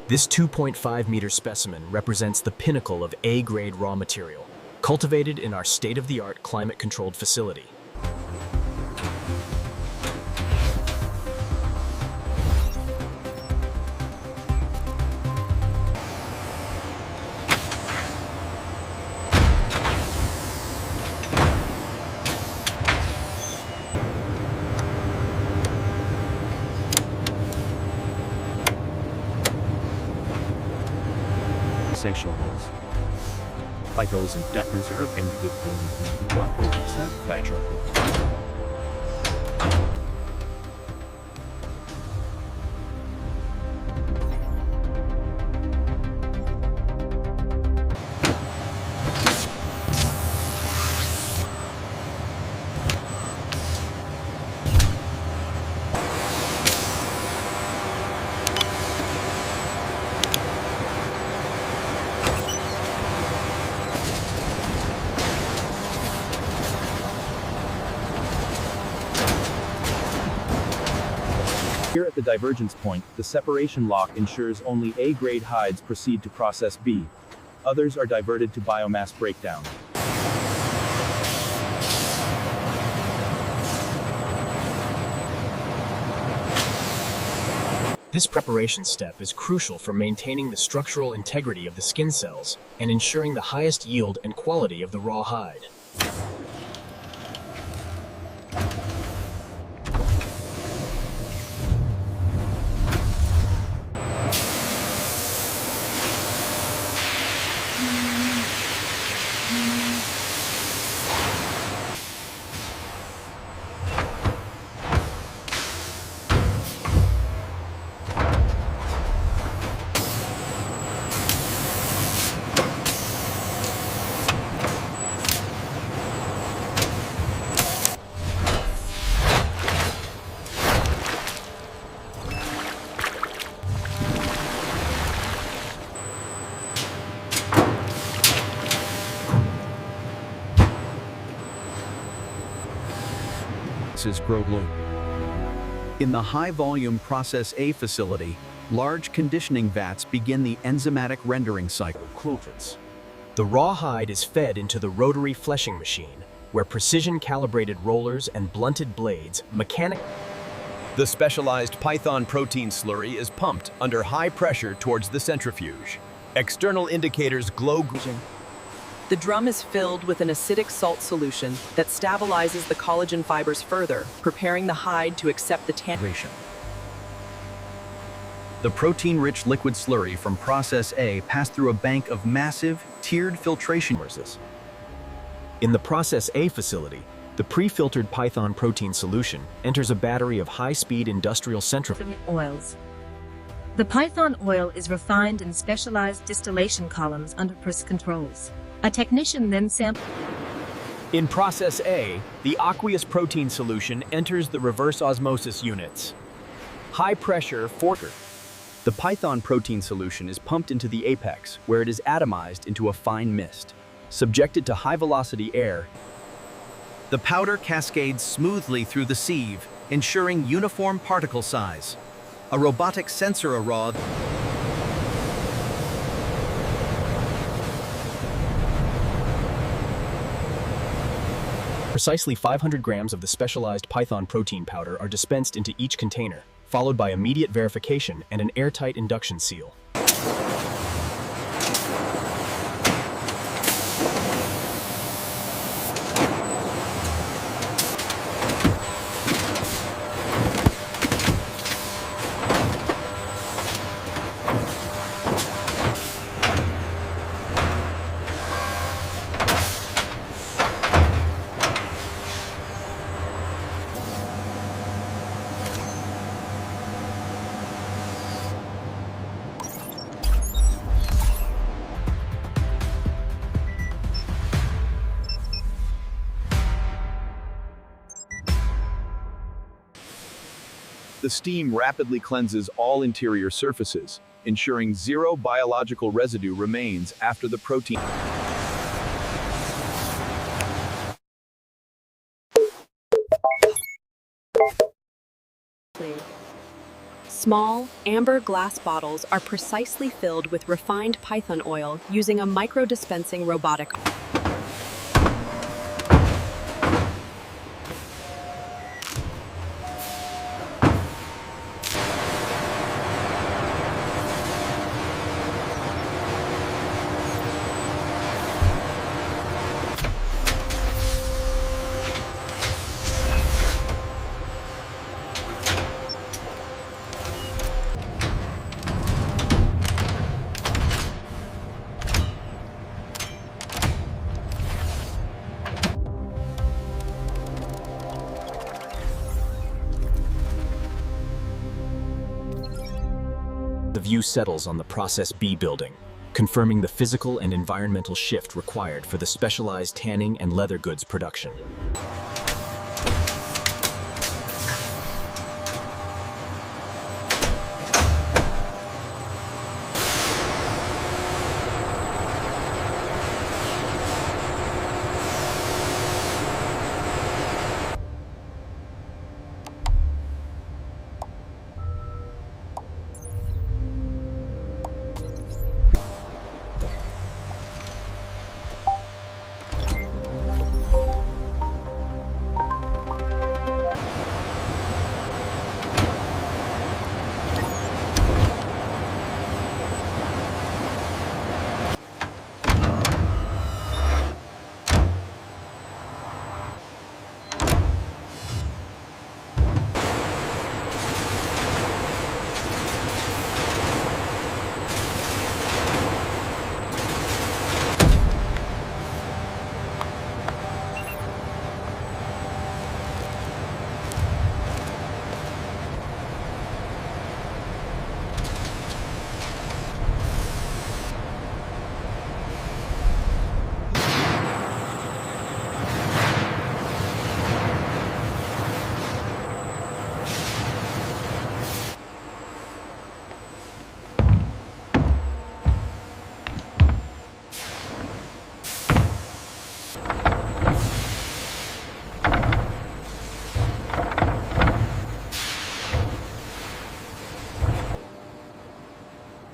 This 2.5-meter specimen represents the pinnacle of A-grade raw material, cultivated in our state-of-the-art climate-controlled facility. Sectional holes. Vitals and deckers are appended with factual. Here at the divergence point, the separation lock ensures only A-grade hides proceed to process B. Others are diverted to biomass breakdown. This preparation step is crucial for maintaining the structural integrity of the skin cells and ensuring the highest yield and quality of the raw hide. Grow blue. In the high-volume Process A facility, large conditioning vats begin the enzymatic rendering cycle. The raw hide is fed into the rotary fleshing machine, where precision-calibrated rollers and blunted blades The specialized Python protein slurry is pumped under high pressure towards the centrifuge. External indicators glow. The drum is filled with an acidic salt solution that stabilizes the collagen fibers further, preparing the hide to accept the tannin. The protein-rich liquid slurry from Process A passed through a bank of massive, tiered filtration sources. In the Process A facility, the pre-filtered Python protein solution enters a battery of high-speed industrial centrifuges. Oils. The Python oil is refined in specialized distillation columns under press controls. A technician then samples. In Process A, the aqueous protein solution enters the reverse osmosis units. High-pressure forker. The Python protein solution is pumped into the apex, where it is atomized into a fine mist. Subjected to high-velocity air, The powder cascades smoothly through the sieve, ensuring uniform particle size. A robotic sensor array. Precisely 500 grams of the specialized Python protein powder are dispensed into each container, followed by immediate verification and an airtight induction seal. The steam rapidly cleanses all interior surfaces, ensuring zero biological residue remains after the protein. Small, amber glass bottles are precisely filled with refined python oil using a micro-dispensing robotic. The view settles on the Process B building, confirming the physical and environmental shift required for the specialized tanning and leather goods production.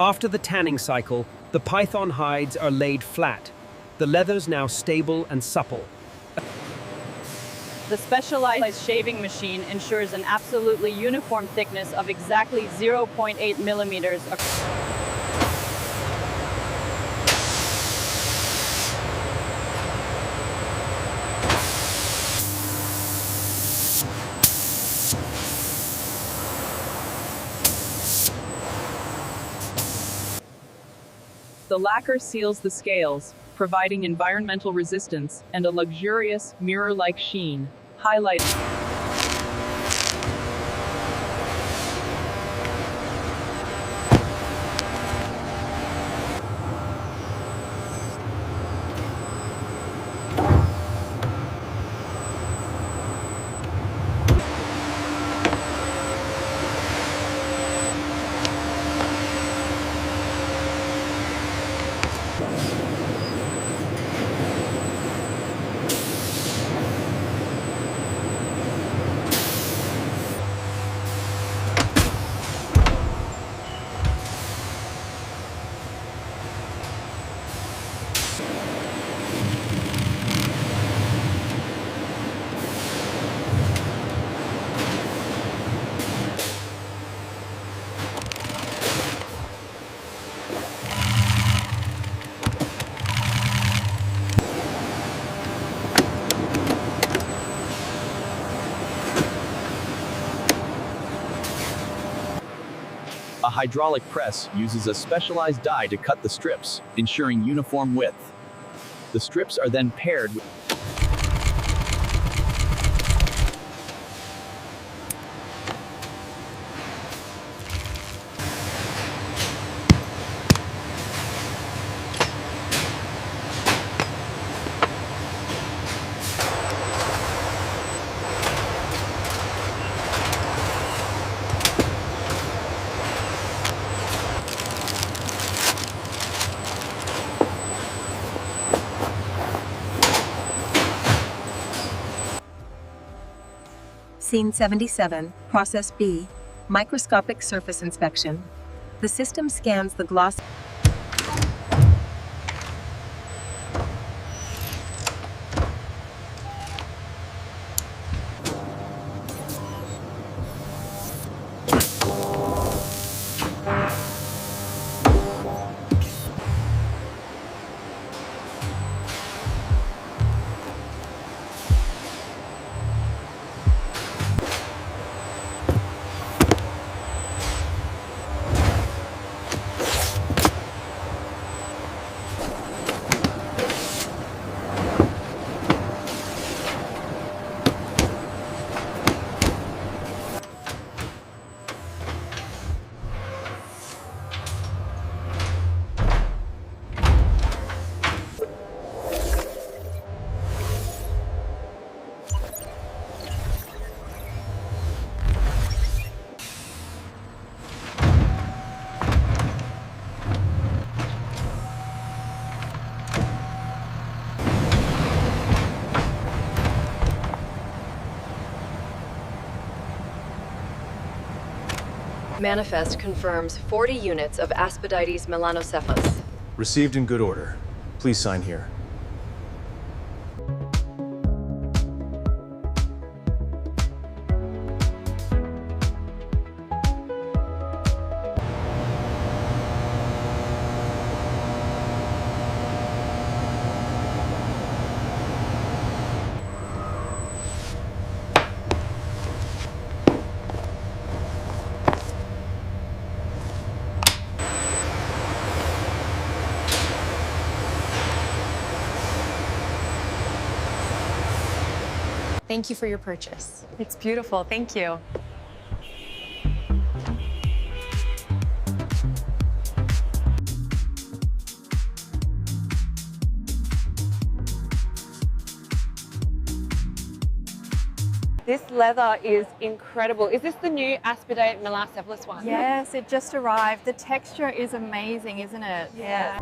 After the tanning cycle, the python hides are laid flat. The leather's now stable and supple. The specialized shaving machine ensures an absolutely uniform thickness of exactly 0.8 millimeters. The lacquer seals the scales, providing environmental resistance and a luxurious, mirror-like sheen, highlighting. A hydraulic press uses a specialized die to cut the strips, ensuring uniform width. The strips are then paired with Scene 77, Process B. Microscopic surface inspection. The system scans the gloss. Manifest confirms 40 units of Aspidites Melanocephalus. Received in good order. Please sign here. Thank you for your purchase. It's beautiful, thank you. This leather is incredible. Is this the new Aspidites Melanocephalus one? Yes, it just arrived. The texture is amazing, isn't it? Yeah.